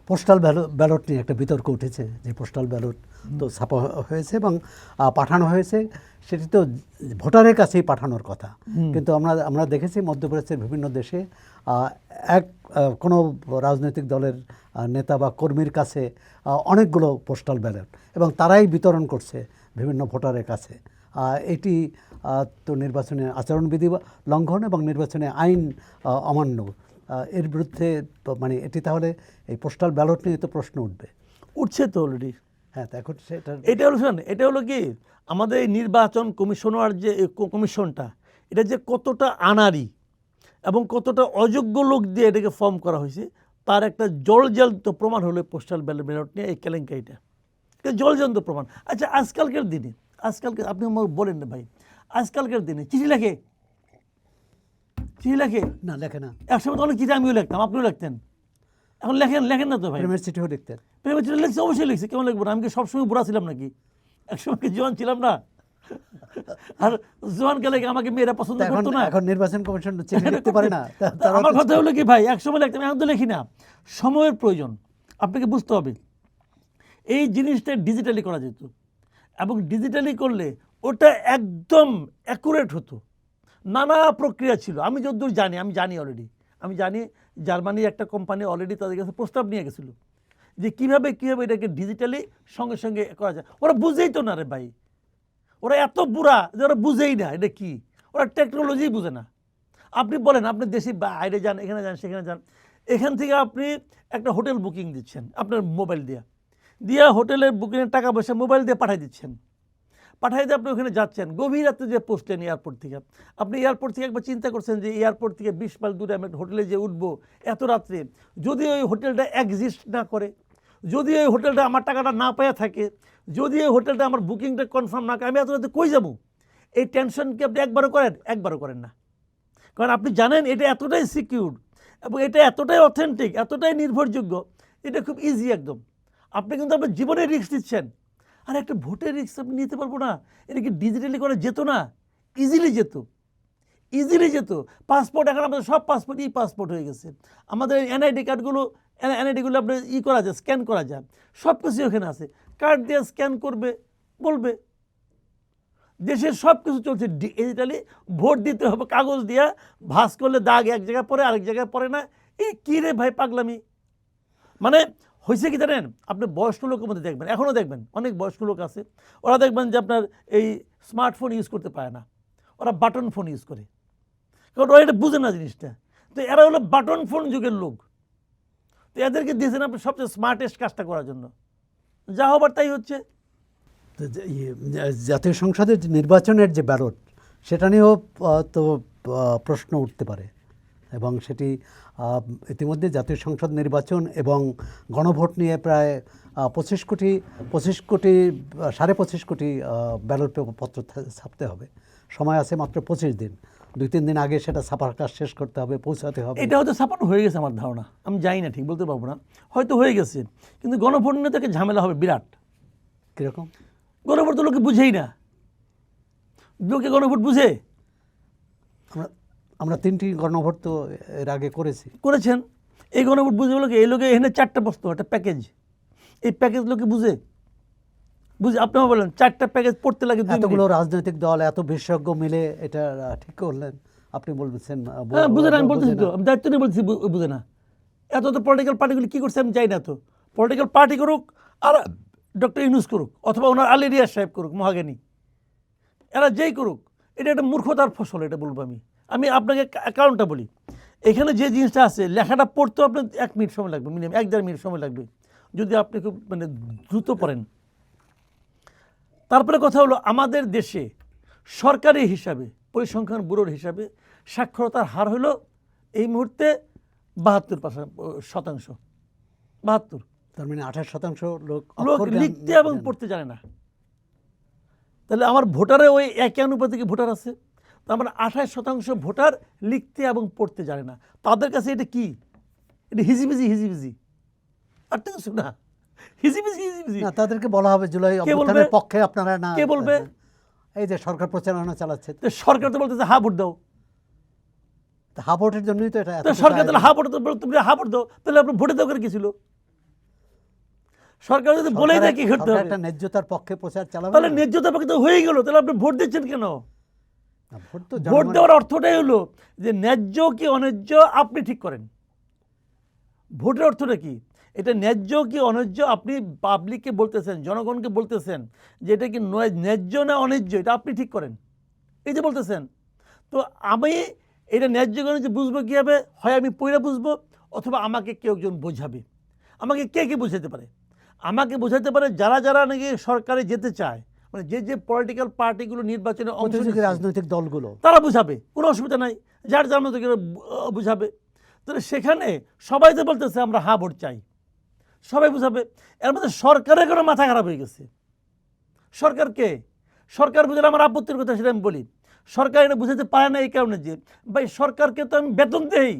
পোস্টাল ব্যালট নিয়ে একটা বিতর্ক উঠেছে, যে পোস্টাল ব্যালট তো ছাপা হয়েছে এবং পাঠানো হয়েছে, সেটি তো ভোটারের কাছেই পাঠানোর কথা, কিন্তু আমরা দেখেছি মধ্যপ্রাচ্যের বিভিন্ন দেশে কোনো রাজনৈতিক দলের নেতা বা কর্মীর কাছে অনেকগুলো পোস্টাল ব্যালট, এবং তারাই বিতরণ করছে বিভিন্ন ভোটারের কাছে। এটি তো নির্বাচনে আচরণবিধি লঙ্ঘন এবং নির্বাচনে আইন অমান্য। এর বিরুদ্ধে মানে এটি তাহলে এই পোস্টাল ব্যালট নিয়ে তো প্রশ্ন উঠছে তো অলরেডি। হ্যাঁ, তো এখন এটা হলো শোন, এটা হলো কি আমাদের এই নির্বাচন কমিশনার যে কমিশনটা, এটা যে কতটা আনাড়ি এবং কতটা অযোগ্য লোক দিয়ে এটাকে ফর্ম করা হয়েছে, তার একটা জলজান্ত প্রমাণ হলো পোস্টাল ব্যালট নিয়ে এই কেলেঙ্কারিটা। এটা জলজান্ত প্রমাণ। আচ্ছা, আজকালকার দিনে, আপনি আমাকে বলেন না ভাই, আজকালকার দিনে চিঠি লেখে না লেখে না। একসময় তো অনেক চিঠি আমিও লিখতাম, আপনিও লিখতেন, এখন লেখেন না তো ভাই। প্রেমের চিঠিও লিখতেন? প্রেমের চিঠি লিখছি, অবশ্যই লিখছি, কেমন লিখবো না? আমি কি সবসময় বুড়া ছিলাম নাকি? একসময় কি জোয়ান ছিলাম না? আর জোয়ান গেলে আমাকে মেয়েরা পছন্দ করতো না। এখন নির্বাচন কমিশন চিঠি লিখতে পারে না। আমার কথা হলো কি ভাই, একসময় লিখতাম, এখন তো লিখি না। সময়ের প্রয়োজন, আপনাকে বুঝতে হবে। এই জিনিসটা ডিজিটালি করা যেত, এবং ডিজিটালি করলে ওটা একদম অ্যাকুরেট হতো। নানা প্রক্রিয়া ছিল, আমি যতদূর জানি, আমি জানি জার্মানির একটা কোম্পানি অলরেডি তাদের কাছে প্রস্তাব নিয়ে গেছিলো যে কীভাবে এটাকে ডিজিটালি সঙ্গে সঙ্গে করা যায়। ওরা বুঝেই তো না রে ভাই, ওরা এত বুড়া যে ওরা বুঝেই না এটা কি, ওরা টেকনোলজি বুঝে না। আপনি বলেন, আপনি দেশে বাইরে যান, এখানে যান সেখানে যান, এখান থেকে আপনি একটা হোটেল বুকিং দিচ্ছেন আপনার মোবাইল দিয়ে হোটেলের বুকিংয়ের টাকা পয়সা মোবাইল দিয়ে পাঠিয়ে দিচ্ছেন, পাঠিয়ে দিয়ে আপনি ওখানে যাচ্ছেন। গভীর রাত্রে যে পৌঁছলেন এয়ারপোর্ট থেকে, আপনি এয়ারপোর্ট থেকে একবার চিন্তা করছেন যে এয়ারপোর্ট থেকে 20 মাইল দূরে আমি একটা হোটেলে যে উঠবো এত রাত্রে, যদি ওই হোটেলটা এক্সিস্ট না করে, যদি ওই হোটেলটা আমার টাকাটা না পাওয়া থাকে, যদি ওই হোটেলটা আমার বুকিংটা কনফার্ম না করে, আমি এত রাতে কই যাবো? এই টেনশন কি আপনি একবারও করেন না। কারণ আপনি জানেন এটা এতটাই সিকিউর এবং এটা এতটাই অথেন্টিক, এতটাই নির্ভরযোগ্য, এটা খুব ইজি একদম। আপনি কিন্তু আপনার জীবনে রিস্ক দিচ্ছেন। আর একটা ভোটের রিস্ক আপনি নিতে পারবো না? এটা কি ডিজিটালি করা যেত না? ইজিলি যেত। পাসপোর্ট, এখন আমাদের সব পাসপোর্ট পাসপোর্ট হয়ে গেছে। আমাদের এনআইডি কার্ডগুলো আপনার করা যায়, স্ক্যান করা যায়, সব কিছু ওখানে আছে। কার্ড দিয়ে স্ক্যান করবে, বলবে। দেশের সব কিছু চলছে ডিজিটালি, ভোট দিতে হবে কাগজ দিয়া, ভাঁজ করলে দাগ এক জায়গায় পড়ে আরেক জায়গায় পড়ে না। এই কী রে ভাই পাগলামি। মানে হয়েছে কি জানেন, আপনি বয়স্ক লোকের মধ্যে দেখবেন, এখনও দেখবেন অনেক বয়স্ক লোক আছে, ওরা দেখবেন যে আপনার এই স্মার্টফোন ইউজ করতে পারে না, ওরা বাটন ফোন ইউজ করে, কারণ ওরা এটা বুঝে না জিনিসটা। তো এরা হলো বাটন ফোন যুগের লোক। তো এদেরকে দিয়েছেন আপনি সবচেয়ে স্মার্টেস্ট কাজটা করার জন্য, যা হবার তাই হচ্ছে। তো জাতীয় সংসদের যে নির্বাচনের যে ব্যালট, সেটা নিয়েও তো প্রশ্ন উঠতে পারে, এবং সেটি ইতিমধ্যে জাতীয় সংসদ নির্বাচন এবং গণভোট নিয়ে প্রায় 25 কোটি 25.5 কোটি ব্যালট পত্র ছাপতে হবে। সময় আছে মাত্র 25 দিন, 2-3 দিন আগে সেটা ছাপার কাজ শেষ করতে হবে, পৌঁছাতে হবে। এটা হয়তো ছাপানো হয়ে গেছে আমার ধারণা, আমি জানি না, ঠিক বলতে পারবো না, হয়তো হয়ে গেছে। কিন্তু গণভোট নিয়ে থেকে ঝামেলা হবে বিরাট। কীরকম? গণভোট তো লোকে বুঝেই না, লোকে গণভোট বুঝে? আমরা 3টি গণভোট তো এর আগে করেছেন। এই গণভোট বুঝে লোকে, এই লোকে এখানে 4টা বস্তু, একটা প্যাকেজ, এই প্যাকেজ লোকে বুঝে আপনি বলেন 4টা প্যাকেজ পড়তে লাগে 2 এতগুলো মিনিট। রাজনৈতিক দল, এত বিশেষজ্ঞ মিলে এটা ঠিক করলেন, আপনি বলছেন হ্যাঁ বুঝে না, আমি বলতেছি তো, আমি দায়িত্ব নিয়ে বলছি বুঝে না। এত তো পলিটিক্যাল পার্টিগুলো কী করছে আমি চাই না। তো পলিটিক্যাল পার্টি করুক আর ডক্টর ইউনূস করুক, অথবা ওনার আলী রিয়াজ সাহেব করুক, মহাজ্ঞানী, এরা যেই করুক, এটা একটা মূর্খতার ফসল, এটা বলবো আমি আপনাকে কারণটা বলি। এখানে যে জিনিসটা আছে, লেখাটা পড়তেও আপনার 1 মিনিট সময় লাগবে, মিনিমাম 1-1.5 মিনিট সময় লাগবে যদি আপনি খুব মানে দ্রুত পড়েন। তারপরে কথা হলো, আমাদের দেশে সরকারি হিসাবে, পরিসংখ্যান ব্যুরোর হিসাবে সাক্ষরতার হার হলো এই মুহূর্তে 72%। 72। তার মানে 28% লোক লিখতে এবং পড়তে জানে না। তাহলে আমার ভোটারে ওই একই আনুপাতিক ভোটার আছে, তো আমার 28% ভোটার লিখতে এবং পড়তে জানে না। তাদের কাছে এটা কি? এটা হিজিবিজি আর তো কিছু না, হিজিবিজি। না, তাদেরকে বলা হবে জুলাই অভ্যুত্থানের পক্ষে আপনারা না। কে বলবে? এই যে সরকার প্রচারণা চালাচ্ছে, তো সরকার তো বলতেছে হা ভোট দাও। হা ভোটের জন্যই তো এটা। তো সরকার তাহলে হা ভোট, তুমি হা ভোট দাও, তাহলে আপনার ভোটে দাও করে কি ছিল? সরকার যদি বলে দেয় কি করতে হবে, একটা ন্যায্যতার পক্ষে প্রচার চালাবে, তাহলে ন্যায্যতার পক্ষে তো হয়ে গেল, তাহলে আপনি ভোট দিচ্ছেন কেন? ভোট ভোট দেওয়ার অর্থটাই হলো যে ন্যায্য কি অন্যায্য আপনি ঠিক করেন। ভোটের অর্থটা কি? এটা ন্যায্য কি অন্যায্য আপনি পাবলিককে বলতেছেন, জনগণকে বলতেছেন যে এটা কি ন্যায্য না অন্যায্য, এটা আপনি ঠিক করেন, এই যে বলতেছেন। তো আমি এটা ন্যায্য অন্যায্য বুঝবো কীভাবে? হয় আমি পইরা বুঝবো, অথবা আমাকে কেউ একজন বোঝাবে। আমাকে কে বোঝাতে পারে? আমাকে বোঝাতে পারে যারা যারা নাকি সরকারে যেতে চায়, মানে যে পলিটিক্যাল পার্টিগুলো নির্বাচনে অংশ নিচ্ছে, রাজনৈতিক দলগুলো, তারা বুঝাবে, কোনো অসুবিধা নাই, যার যার মতো করে বুঝাবে। তাহলে সেখানে সবাই তো বলতেছে আমরা হা ভোট চাই, সবাই বুঝাবে। এর মধ্যে সরকারের কোনো মাথা খারাপ হয়ে গেছে। সরকারকে সরকার বুঝলে আমার আপত্তির কথা, সেটা আমি বলি। সরকার এটা বুঝাতে পারে না এই কারণে যে ভাই সরকারকে তো আমি বেতন দেই,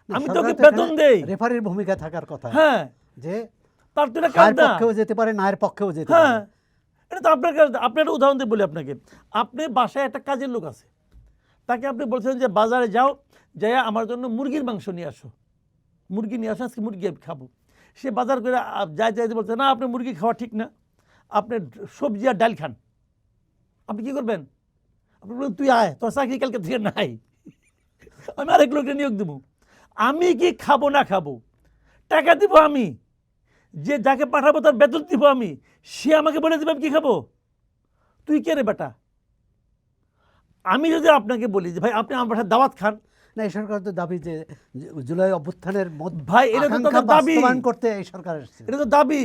আমি তোকে বেতন দেই, রেফারির ভূমিকা থাকার কথা। হ্যাঁ, যে তার তো এটা কাজ না, পক্ষেও যেতে পারে, নায়ের পক্ষেও যেতে পারে। হ্যাঁ, এটা তো আপনার কাজ। আপনি একটা উদাহরণ দিয়ে বলি আপনাকে। আপনি বাসায় একটা কাজের লোক আছে, তাকে আপনি বলছেন যে বাজারে যাও, যাইয়া আমার জন্য মুরগির মাংস নিয়ে আসো, মুরগি নিয়ে আসো, আজকে মুরগি আমি খাবো। সে বাজার করে যাইতে বলছে না আপনি মুরগি খাওয়া ঠিক না, আপনি সবজি আর ডাল খান। আপনি কী করবেন? আপনি বলবেন তুই আয়, তোর চাকরি কালকে থেকে নাই, আমি আরেক লোককে নিয়োগ দেবো। আমি কি খাবো না খাবো, টাকা দিব আমি, যে যাকে পাঠাবো তার বেতন দিব আমি, সে আমাকে বলে দেবে আমি কী খাবো? তুই কে রে বেটা? আমি যদি আপনাকে বলি যে ভাই আপনি আমার বাসায় দাওয়াত খান, না, এই সরকার তো দাবি যে জুলাই অভ্যুত্থানের ভাই এটা তো তাদের দাবি করতে এই সরকার এসেছে, এটা তো দাবি।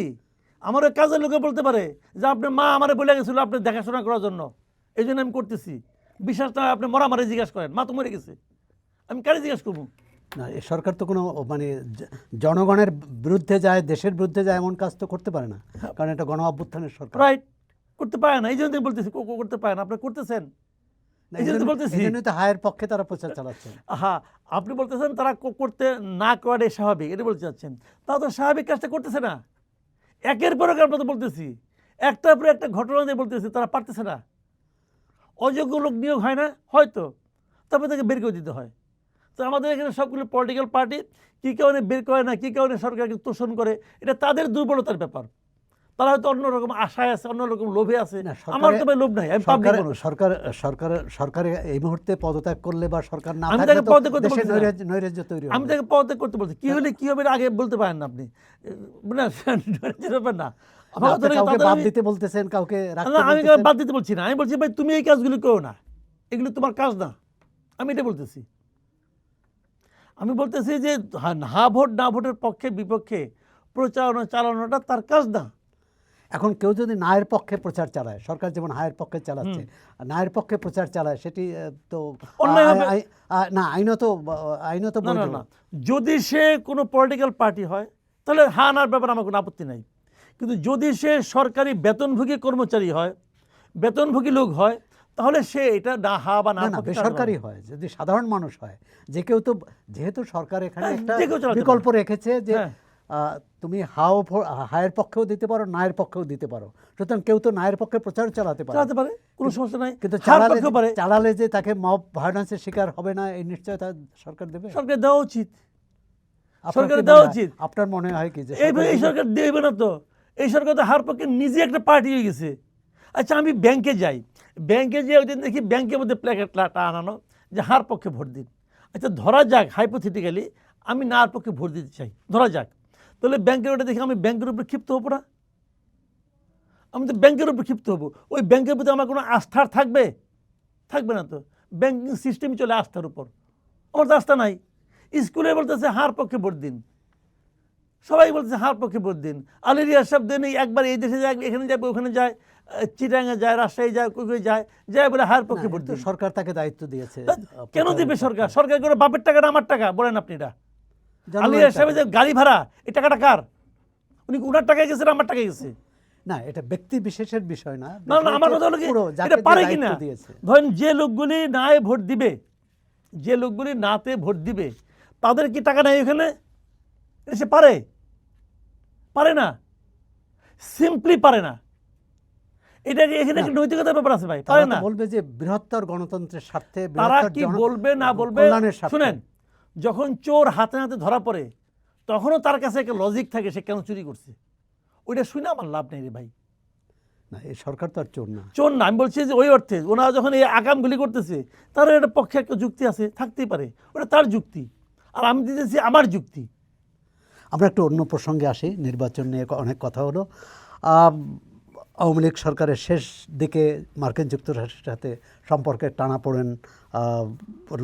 আমার ওই কাজের লোকে বলতে পারে যে আপনার মা আমারে বলে গেছিল আপনি দেখাশোনা করার জন্য, এই জন্য আমি করতেছি। বিশ্বাস না আপনি মরামারে জিজ্ঞাসা করেন, মা তো মরে গেছে, আমি কারে জিজ্ঞাসা করবো? না, এই সরকার তো কোনো মানে জনগণের বিরুদ্ধে যায়, দেশের বিরুদ্ধে যায় এমন কাজ তো করতে পারে না, কারণ এটা গণ অভ্যুত্থানের সরকার। রাইট, করতে পারে না, এই জন্য বলতেছি করতে পারে না। আপনি করতেছেন, এই জন্য বলতেছি, এই জন্যই তো হায়ের পক্ষে তারা প্রচার চালাচ্ছেন। হ্যাঁ, আপনি বলতেছেন তারা করতে না করাটাই স্বাভাবিক, এটা বলতে চাচ্ছেন। তাও তো স্বাভাবিক কাজটা করতেছে না। একের পর এক আপনাদের বলতেছি, একটার পরে একটা ঘটনা দিয়ে বলতেছি তারা পারতেছে না। অযোগ্য লোক নিয়োগ হয় না হয়তো, তারপরে তাকে বের করে দিতে হয়। তো আমাদের এখানে সবগুলো পলিটিক্যাল পার্টি কী কারণে বের করে না, কী কারণে সরকারকে তোষণ করে, এটা তাদের দুর্বলতার ব্যাপার। তারা হয়তো অন্যরকম আশায় আছে, অন্যরকম লোভে আছে। না, আমার তো ভাই লোভ নাই, আমি পাবলিক মানুষ। সরকার এই মুহূর্তে পদত্যাগ করলে বা সরকার না আমি থাকলে তাকে তো পদত্যাগ করতে দেশে বলছি না। নৈরাজ্য তৈরি আমি হবে। তাকে পদত্যাগ করতে বলছি, কি হলে কি হবে আগে বলতে পারেন না আপনি, না নৈরাজ্যের ব্যাপার না। আমার কথা হলো কাউকে তাদের বাদ আমি- দিতে বলতেছেন, কাউকে রাখতে না, আমি বলতেছেন। বাদ দিতে বলছি না, আমি বলছি ভাই তুমি এই কাজগুলো করো না, এগুলো তোমার কাজ না, আমি এটা বলতেছি। আমি বলতেছি যে হা ভোট না ভোটের পক্ষে বিপক্ষে প্রচারণা চালানোটা তার কাজ না। এখন কেউ যদি নায়ের পক্ষে প্রচার চালায়, সরকার যেমন হায়ের পক্ষে চালাচ্ছে, নায়ের পক্ষে প্রচার চালায়, সেটি তো অন্যায় হবে। না, আইনত না না বৈধ। না, যদি সে কোনো পলিটিক্যাল পার্টি হয় তাহলে হা নার ব্যাপারে আমার কোনো আপত্তি নাই। কিন্তু যদি সে সরকারি বেতনভোগী কর্মচারী হয়, বেতনভোগী লোক হয়, তাহলে সে এটা না হা বা না না না, বেসরকারি হয়, যদি সাধারণ মানুষ হয়, যে কেউ তো, যেহেতু সরকার এখানে হ্যাঁ, একটা যে কেউ চালাতে বিকল্প রেখেছে যে হ্যাঁ। তুমি হায়ের পক্ষেও দিতে পারো, নায়ের পক্ষেও দিতে পারো। সুতরাং কেউ তো নায়ের পক্ষে প্রচার চালাতে পারে, চালাতে পারে, কোনো সমস্যা নাই। কিন্তু হার পক্ষেও পারে, চালালে যে তাকে মব ভায়োলেন্সের শিকার হবে না, এই নিশ্চয়তা সরকার দেবে। সরকার দেওয়া উচিত, আপনার সরকার কি দেওয়া মনে হয়? উচিত। আপনার মনে হয় কি যে এই সরকার দেবে না তো? এই সরকার তো হার পক্ষে নিজে একটা পার্টি হয়ে গেছে। আচ্ছা, আমি ব্যাংকে যাই, ব্যাংকে যেয়ে ওই দিন দেখি ব্যাংকের মধ্যে প্ল্যাকেট আনানো যে হার পক্ষে ভোট দিন। আচ্ছা, ধরা যাক হাইপোথেটিক্যালি আমি নার পক্ষে ভোট দিতে চাই, ধরা যাক, তাহলে ব্যাংকের ওটা দেখি আমি ব্যাংকের উপরে ক্ষিপ্ত হবো না? আমি তো ব্যাংকের উপরে ক্ষিপ্ত হবো। ওই ব্যাংকের প্রতি আমার কোনো আস্থার থাকবে? থাকবে না তো। ব্যাংকিং সিস্টেম চলে আস্থার উপর, আমার তো আস্থা নাই। স্কুলে বলতেছে হার পক্ষে ভোট দিন, সবাই বলতেছে হার পক্ষে ভোট দিন। আলিরিয়া সব দিন একবার এই দেশে যায়, এখানে যাবে, ওখানে যায়, চিটাঙ্গে যায়, রাজশাহী যায়, কই যায়, যায় বলে হার পক্ষে ভোট দিন। সরকার তাকে দায়িত্ব দিয়েছে। কেন দিবে সরকার? সরকার করে বাপের টাকা না আমার টাকা? বলেন আপনি এটা। জনগণের আলিয়া টাকা। সাহেব যে গাড়ি ভাড়া, এই টাকাটা কার? উনি ওনার টাকায় গেছে না আমার টাকায় গেছে? না, এটা ব্যক্তি বিশেষের বিষয় না। না না, আমার কথা হলো কি, পুরো যাকে এটা যে পারে দায়িত্ব কিনা। দিয়েছে। ধরেন যে লোকগুলি নায়ে ভোট দিবে, যে লোকগুলি নাতে ভোট দিবে, তাদের কি টাকা নেই ওখানে? এটা সে পারে? পারে না, সিম্পলি পারে না। এটা এখানে একটা নৈতিকতার ব্যাপার আছে ভাই, পারে তারা তো না। বলবে যে বৃহত্তর গণতন্ত্রের স্বার্থে, তারা বৃহত্তর কি বলবে না বলবে, কল্যাণের স্বার্থে। শুনেন, যখন চোর হাতে হাতে ধরা পড়ে তখনও তার কাছে একটা লজিক থাকে সে কেন চুরি করছে। ওইটা শুনে আমার লাভ নেই রে ভাই। না, এই সরকার তো আর চোর না। চোর না, আমি বলছি যে ওই অর্থে ওনারা যখন এই আকামগুলি করতেছে তার একটা পক্ষে একটা যুক্তি আছে, থাকতেই পারে, ওটা তার যুক্তি, আর আমি দিতেছি আমার যুক্তি। আমরা একটু অন্য প্রসঙ্গে আসি। নির্বাচন নিয়ে অনেক কথা হলো। আওয়ামী লীগ সরকারের শেষ দিকে মার্কিন যুক্তরাষ্ট্রের সাথে সম্পর্কের টানাপোড়েন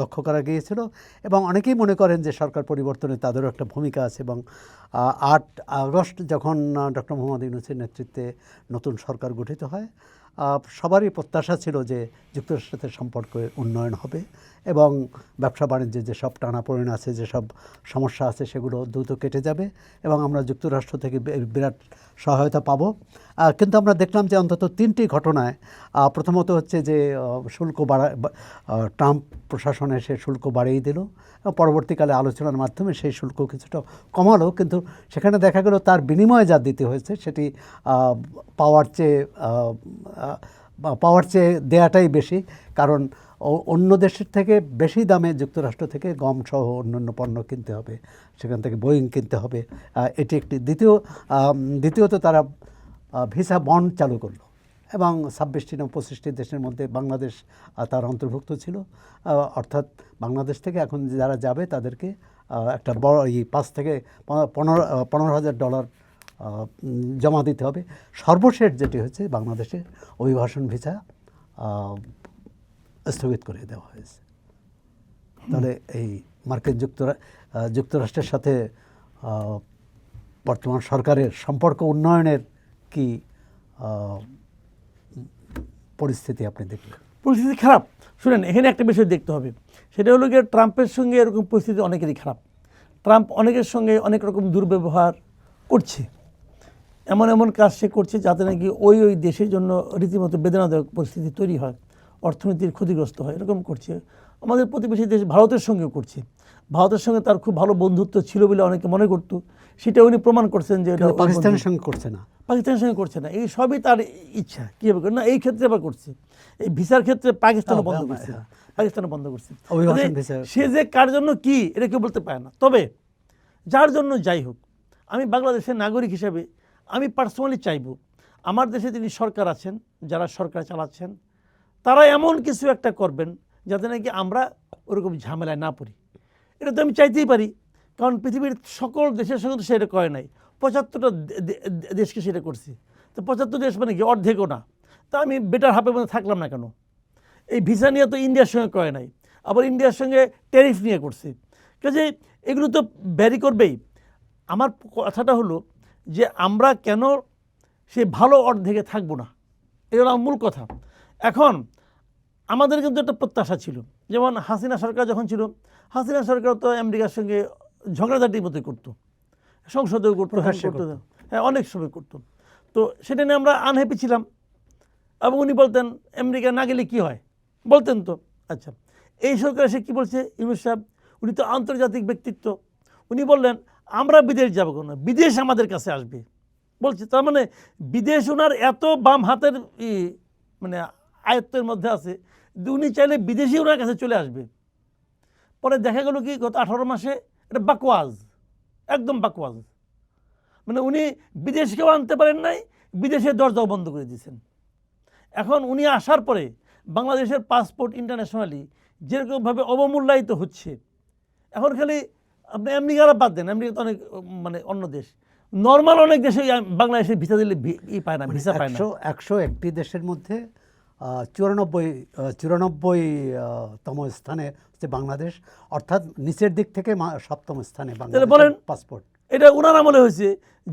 লক্ষ্য করা গিয়েছিল, এবং অনেকেই মনে করেন যে সরকার পরিবর্তনে তাদেরও একটা ভূমিকা আছে। এবং 8 আগস্ট যখন ডক্টর মোহাম্মদ ইউনূসের নেতৃত্বে নতুন সরকার গঠিত হয়, সবারই প্রত্যাশা ছিল যে যুক্তরাষ্ট্রের সাথে সম্পর্কের উন্নয়ন হবে এবং ব্যবসা বাণিজ্যে যেসব টানাপোড়েন আছে, যেসব সমস্যা আছে, সেগুলো দ্রুত কেটে যাবে এবং আমরা যুক্তরাষ্ট্র থেকে বিরাট সহায়তা পাব। কিন্তু আমরা দেখলাম যে অন্তত 3টি ঘটনায়, প্রথমত হচ্ছে যে শুল্ক ট্রাম্প প্রশাসন এসে শুল্ক বাড়িয়ে দিল, পরবর্তীকালে আলোচনার মাধ্যমে সেই শুল্ক কিছুটা কমালো, কিন্তু সেখানে দেখা গেল তার বিনিময়ে যা দিতে হয়েছে সেটি পাওয়ার চেয়ে দেয়াটাই বেশি। কারণ অন্য দেশের থেকে বেশি দামে যুক্তরাষ্ট্র থেকে গম সহ অন্যান্য পণ্য কিনতে হবে, সেখান থেকে বোয়িং কিনতে হবে। এটি একটি। দ্বিতীয়ত তারা ভিসা বন্ড চালু করলো এবং 26টি না 25টি দেশের মধ্যে বাংলাদেশ তার অন্তর্ভুক্ত ছিল। অর্থাৎ বাংলাদেশ থেকে এখন যারা যাবে তাদেরকে একটা বড় এই 5 থেকে 15,000 ডলার জমা দিতে হবে। সর্বশেষ যেটি হচ্ছে, বাংলাদেশের অভিবাসন ভিসা স্থগিত করে দেওয়া হয়েছে। তাহলে এই মার্কিন যুক্তরাষ্ট্রের সাথে বর্তমান সরকারের সম্পর্ক উন্নয়নের কি পরিস্থিতি আপনি দেখলেন? পরিস্থিতি খারাপ। শুনেন, এখানে একটা বিষয় দেখতে হবে, সেটা হলো গিয়ে ট্রাম্পের সঙ্গে এরকম পরিস্থিতি অনেকেরই খারাপ। ট্রাম্প অনেকের সঙ্গে অনেক রকম দুর্ব্যবহার করছে, এমন এমন কাজ সে করছে যাতে নাকি ওই দেশের জন্য রীতিমতো বেদনাদায়ক পরিস্থিতি তৈরি হয়, অর্থনীতির ক্ষতিগ্রস্ত হয়, এরকম করছে। আমাদের প্রতিবেশী দেশ ভারতের সঙ্গেও করছে। ভারতের সঙ্গে তার খুব ভালো বন্ধুত্ব ছিল বলে অনেকে মনে করত, সেটা উনি প্রমাণ করছেন যে এটা পাকিস্তানের সঙ্গে করছে না, পাকিস্তানের সঙ্গে করছে না। এই সবই তার ইচ্ছা, কীভাবে করে না, এই ক্ষেত্রে আবার করছে। এই ভিসার ক্ষেত্রে পাকিস্তানও বন্ধ করছে, পাকিস্তানও বন্ধ করছে। অভিবাসন ভিসা সে যে কার জন্য কি এটা কেউ বলতে পারে না। তবে যার জন্য যাই হোক, আমি বাংলাদেশের নাগরিক হিসেবে আমি পার্সোনালি চাইব আমার দেশে যিনি সরকার আছেন, যারা সরকার চালাচ্ছেন, তারা এমন কিছু একটা করবেন যাতে নাকি আমরা ওরকম ঝামেলায় না পড়ি। এটা তো আমি চাইতেই পারি, কারণ পৃথিবীর সকল দেশের সঙ্গে তো সেটা করে নাই। 75টা দেশকে সেটা করছি। তো 75 দেশ মানে কি, অর্ধেকও না। তা আমি বেটার হাফের মধ্যে থাকলাম না কেন? এই ভিসা নিয়ে তো ইন্ডিয়ার সঙ্গে করে নাই, আবার ইন্ডিয়ার সঙ্গে ট্যারিফ নিয়ে করছি। কাজে এগুলো তো ভ্যারি করবেই। আমার কথাটা হলো যে আমরা কেন সেই ভালো অর্ধেকে থাকবো না, এটা হলো আমার মূল কথা। এখন আমাদের কিন্তু একটা প্রত্যাশা ছিল, যেমন হাসিনা সরকার যখন ছিল, হাসিনা সরকার তো আমেরিকার সঙ্গে ঝগড়াঝাটির মতোই করতো, সংসদেও করতো, হ্যাঁ অনেক সময় করতো। তো সেটা নিয়ে আমরা আনহ্যাপি ছিলাম, এবং উনি বলতেন আমেরিকা না গেলে কী হয়, বলতেন তো। আচ্ছা, এই সরকার এসে কী বলছে ইউনূস সাহেব, উনি তো আন্তর্জাতিক ব্যক্তিত্ব, উনি বললেন আমরা বিদেশ যাবো কেন, বিদেশ আমাদের কাছে আসবে বলছে। তার মানে বিদেশ ওনার এত বাম হাতের মানে আয়ত্তের মধ্যে আছে, উনি চাইলে বিদেশি ওনার কাছে চলে আসবে। পরে দেখা গেল কি গত 18 মাসে এটা বাকওয়াজ, একদম বাকওয়াজ। মানে উনি বিদেশকেও আনতে পারেন নাই, বিদেশের দরজাও বন্ধ করে দিয়েছেন। এখন উনি আসার পরে বাংলাদেশের পাসপোর্ট ইন্টারন্যাশনালি যেরকমভাবে অবমূল্যায়িত হচ্ছে, এখন খালি আপনি আমেরিকারা বাদ দেন, আমেরিকা তো অনেক মানে অন্য দেশ, নর্মাল অনেক দেশে বাংলাদেশে ভিসা দিলে পায় না, ভিসা পায় না। 101টি দেশের মধ্যে 94তম স্থানে হচ্ছে বাংলাদেশ, অর্থাৎ নিচের দিক থেকে 7ম স্থানে বাংলাদেশ পাসপোর্ট। এটা ওনার আমলে হয়েছে,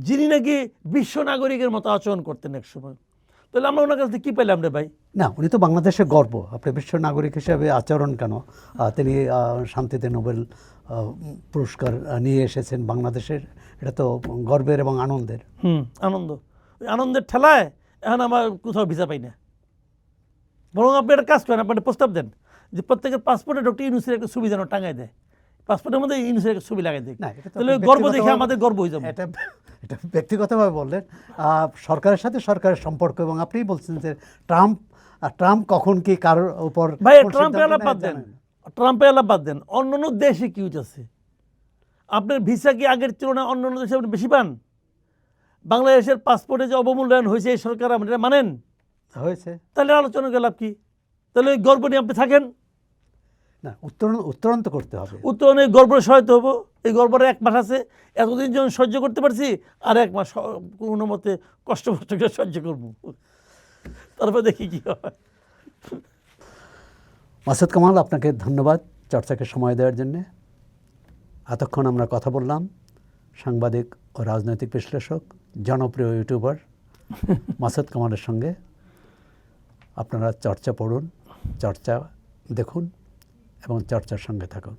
যিনি নাকি বিশ্ব নাগরিকের মতো আচরণ করতেন এক সময়। তাহলে আমরা ওনার কাছ থেকে কী পেলাম রে ভাই? না, উনি তো বাংলাদেশের গর্ব। আপনি বিশ্ব নাগরিক হিসেবে আচরণ কেন? তিনি শান্তিতে নোবেল পুরস্কার নিয়ে এসেছেন বাংলাদেশের, এটা তো গর্বের এবং আনন্দের। আনন্দ, ওই আনন্দের ঠেলায় এখন আমার কোথাও ভিসা পাই না। বরং আপনি একটা কাজ করেন, আপনি একটা প্রস্তাব দেন যে প্রত্যেকের পাসপোর্টে ডক্টর ইউনূসের একটা ছবি যেন টাঙায় দেয়, পাসপোর্টের মধ্যে ইউনূসের একটা ছবি লাগাই দেয়, তাহলে গর্ব দেখে আমাদের গর্ব হয়ে যাবে। এটা ব্যক্তিগতভাবে বললেন, সরকারের সাথে সরকারের সম্পর্ক, এবং আপনিই বলছেন যে ট্রাম্প কখন কি কারোর উপর, ভাই ট্রাম্পের আলাপ বাদ দেন, ট্রাম্পের আলাপ বাদ দেন, অন্য দেশে কি হইতেছে? আপনার ভিসা কি আগের তুলনায় অন্য দেশে আপনি বেশি পান? বাংলাদেশের পাসপোর্টে যে অবমূল্যায়ন হয়েছে এই সরকার এটা মানেন হয়েছে, তাহলে আলোচনা গেল কি? তাহলে ওই গর্ব নিয়ে আপনি থাকেন না? উত্তরণ তো করতে হবে। উত্তরণে গর্বের সহায়তা হবো। এই গর্বের 1 মাস আছে, এতদিন যখন সহ্য করতে পারছি, আর 1 মাস কোনো মতে কষ্ট করে সহ্য করবো, তারপর দেখি কি হয়। মাসুদ কামাল, আপনাকে ধন্যবাদ চর্চাকে সময় দেওয়ার জন্যে। এতক্ষণ আমরা কথা বললাম সাংবাদিক ও রাজনৈতিক বিশ্লেষক, জনপ্রিয় ইউটিউবার মাসুদ কামালের সঙ্গে। আপনারা চর্চা পড়ুন, চর্চা দেখুন এবং চর্চার সঙ্গে থাকুন।